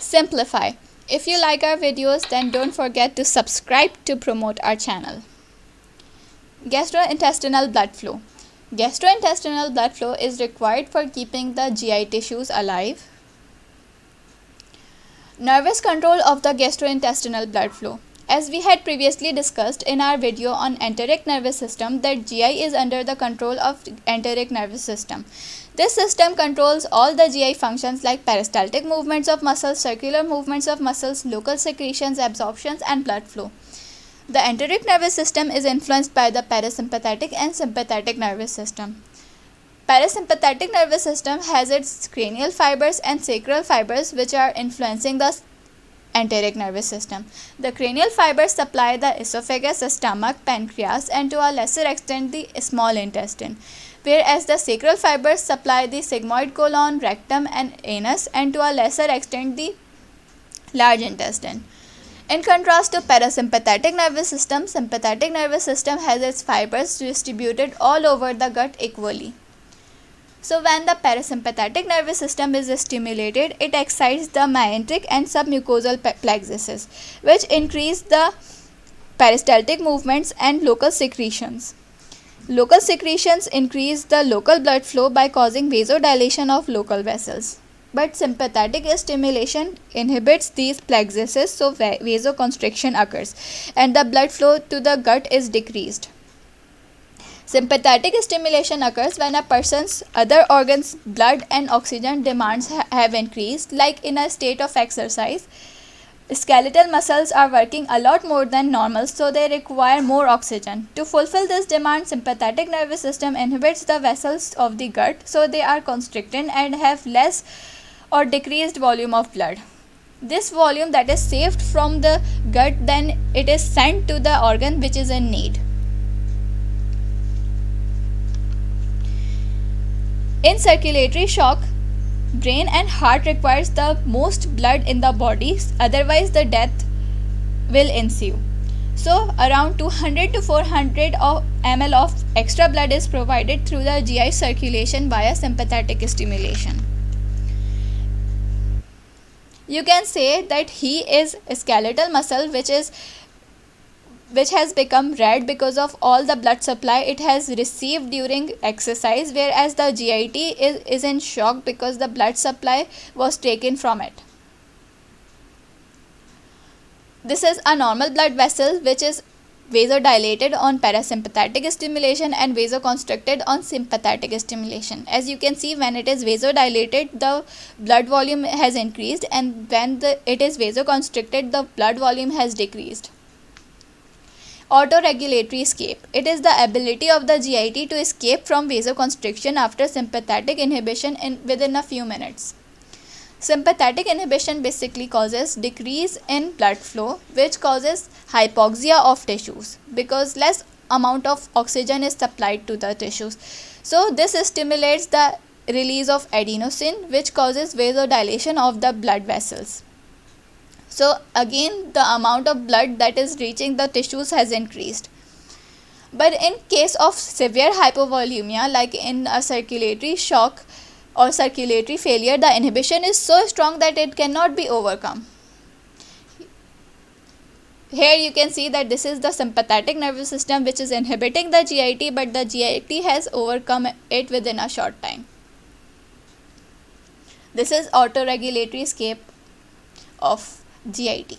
Simplify. If you like our videos, then don't forget to subscribe to promote our channel. Gastrointestinal blood flow. Gastrointestinal blood flow is required for keeping the GI tissues alive. Nervous control of the gastrointestinal blood flow. As we had previously discussed in our video on enteric nervous system, that GI is under the control of enteric nervous system. This system controls all the GI functions like peristaltic movements of muscles, circular movements of muscles, local secretions, absorptions, and blood flow. The enteric nervous system is influenced by the parasympathetic and sympathetic nervous system. Parasympathetic nervous system has its cranial fibers and sacral fibers which are influencing the enteric nervous system. The cranial fibers supply the esophagus, stomach, pancreas, and to a lesser extent the small intestine, whereas the sacral fibers supply the sigmoid colon, rectum, and anus, and to a lesser extent the large intestine. In contrast to parasympathetic nervous system, sympathetic nervous system has its fibers distributed all over the gut equally. So when the parasympathetic nervous system is stimulated, it excites the myenteric and submucosal plexuses, which increase the peristaltic movements and local secretions. Local secretions increase the local blood flow by causing vasodilation of local vessels. But sympathetic stimulation inhibits these plexuses, so vasoconstriction occurs and the blood flow to the gut is decreased. Sympathetic stimulation occurs when a person's other organs' blood and oxygen demands have increased, like in a state of exercise. Skeletal muscles are working a lot more than normal, so they require more oxygen. To fulfill this demand, sympathetic nervous system inhibits the vessels of the gut, so they are constricted and have less or decreased volume of blood. This volume that is saved from the gut, then it is sent to the organ which is in need. In circulatory shock, brain and heart requires the most blood in the body, otherwise the death will ensue. So around 200 to 400 ml of extra blood is provided through the GI circulation via sympathetic stimulation. You can say that he is a skeletal muscle which has become red because of all the blood supply it has received during exercise, whereas the GIT is in shock because the blood supply was taken from it. This is a normal blood vessel which is vasodilated on parasympathetic stimulation and vasoconstricted on sympathetic stimulation. As you can see, when it is vasodilated, the blood volume has increased, and when it is vasoconstricted, the blood volume has decreased. Autoregulatory escape. It is the ability of the GIT to escape from vasoconstriction after sympathetic inhibition within a few minutes. Sympathetic inhibition basically causes decrease in blood flow, which causes hypoxia of tissues because less amount of oxygen is supplied to the tissues. So this stimulates the release of adenosine, which causes vasodilation of the blood vessels. So again, the amount of blood that is reaching the tissues has increased. But in case of severe hypovolemia, like in a circulatory shock or circulatory failure, the inhibition is so strong that it cannot be overcome. Here you can see that this is the sympathetic nervous system which is inhibiting the GIT, but the GIT has overcome it within a short time. This is autoregulatory escape of GIT.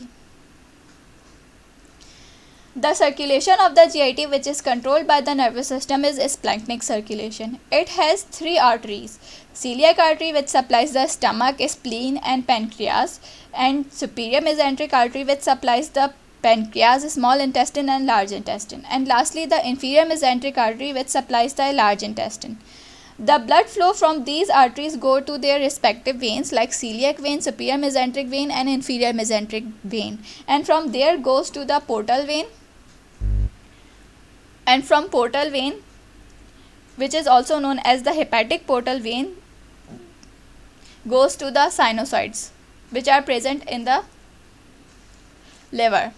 The circulation of the GIT, which is controlled by the nervous system, is splanchnic circulation. It has three arteries: celiac artery, which supplies the stomach, spleen, and pancreas, and superior mesenteric artery, which supplies the pancreas, small intestine, and large intestine, and lastly the inferior mesenteric artery, which supplies the large intestine. The blood flow from these arteries go to their respective veins like celiac vein, superior mesenteric vein, and inferior mesenteric vein, and from there goes to the portal vein, and from portal vein, which is also known as the hepatic portal vein, goes to the sinusoids, which are present in the liver.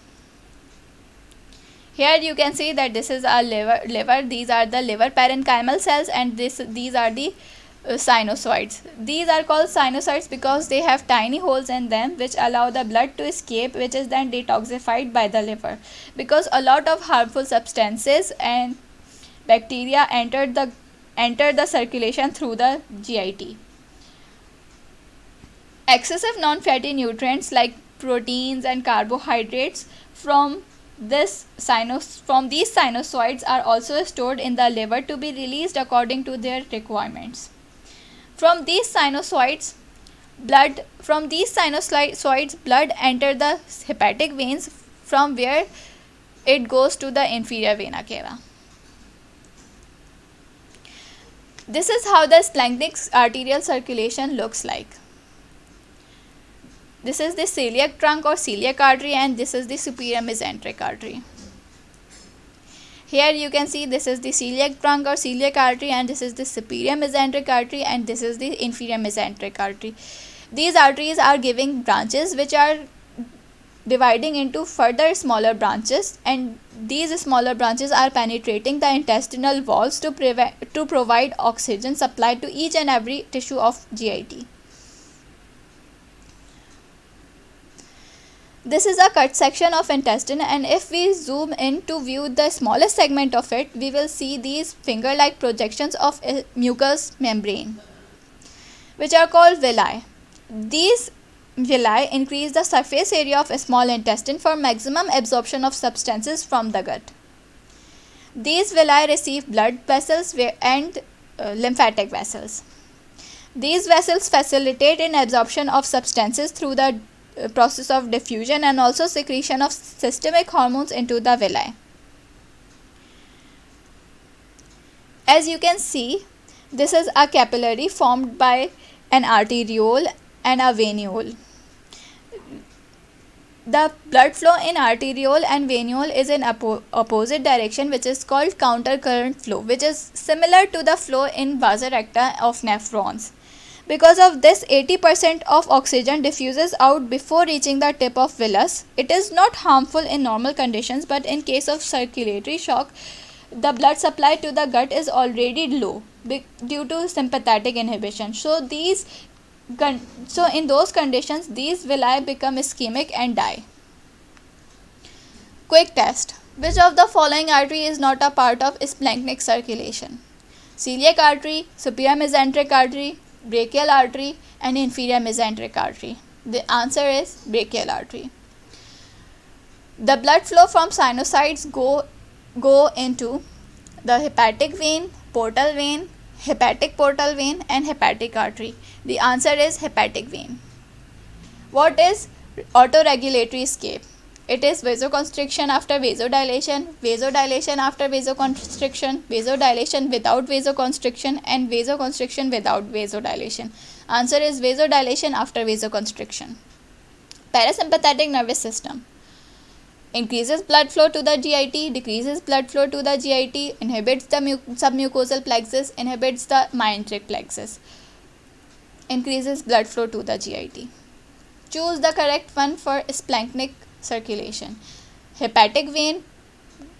Here you can see that this is our liver. These are the liver parenchymal cells, and these are the sinusoids. These are called sinusoids because they have tiny holes in them which allow the blood to escape, which is then detoxified by the liver, because a lot of harmful substances and bacteria enter the circulation through the GIT. Excessive non-fatty nutrients like proteins and carbohydrates from these sinusoids are also stored in the liver to be released according to their requirements. From these sinusoids, blood enter the hepatic veins, from where it goes to the inferior vena cava. This is how the splanchnic arterial circulation looks like. This is the celiac trunk or celiac artery, and this is the superior mesenteric artery. Here you can see this is the celiac trunk or celiac artery, and this is the superior mesenteric artery, and this is the inferior mesenteric artery. These arteries are giving branches which are dividing into further smaller branches, and these smaller branches are penetrating the intestinal walls to provide oxygen supply to each and every tissue of GIT. This is a cut section of intestine, and if we zoom in to view the smallest segment of it, we will see these finger-like projections of a mucous membrane, which are called villi. These villi increase the surface area of a small intestine for maximum absorption of substances from the gut. These villi receive blood vessels and lymphatic vessels. These vessels facilitate in absorption of substances through the process of diffusion and also secretion of systemic hormones into the villi. As you can see, this is a capillary formed by an arteriole and a venule. The blood flow in arteriole and venule is in opposite direction, which is called countercurrent flow, which is similar to the flow in vasa recta of nephrons. Because of this, 80% of oxygen diffuses out before reaching the tip of villus. It is not harmful in normal conditions, but in case of circulatory shock, the blood supply to the gut is already low due to sympathetic inhibition. So in those conditions, these villi become ischemic and die. Quick test. Which of the following artery is not a part of splanchnic circulation? Celiac artery, superior mesenteric artery, brachial artery, and inferior mesenteric artery. The answer is brachial artery. The blood flow from sinusoids go into the hepatic vein, portal vein, hepatic portal vein, and hepatic artery. The answer is hepatic vein. What is autoregulatory escape? It is vasoconstriction after vasodilation, vasodilation after vasoconstriction, vasodilation without vasoconstriction, and vasoconstriction without vasodilation. Answer is vasodilation after vasoconstriction. Parasympathetic nervous system increases blood flow to the GIT, decreases blood flow to the GIT, inhibits the submucosal plexus, inhibits the myenteric plexus, increases blood flow to the GIT. Choose the correct one for splanchnic circulation. Hepatic vein,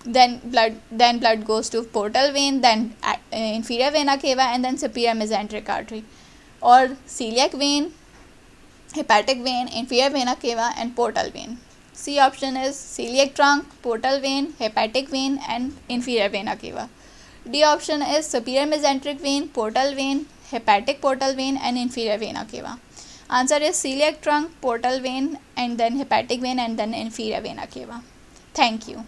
then blood goes to portal vein, then inferior vena cava, and then superior mesenteric artery. Or celiac vein, hepatic vein, inferior vena cava, and portal vein. C option is celiac trunk, portal vein, hepatic vein, and inferior vena cava. D option is superior mesenteric vein, portal vein, hepatic portal vein, and inferior vena cava. Answer is celiac trunk, portal vein, and then hepatic vein, and then inferior vena cava. Thank you.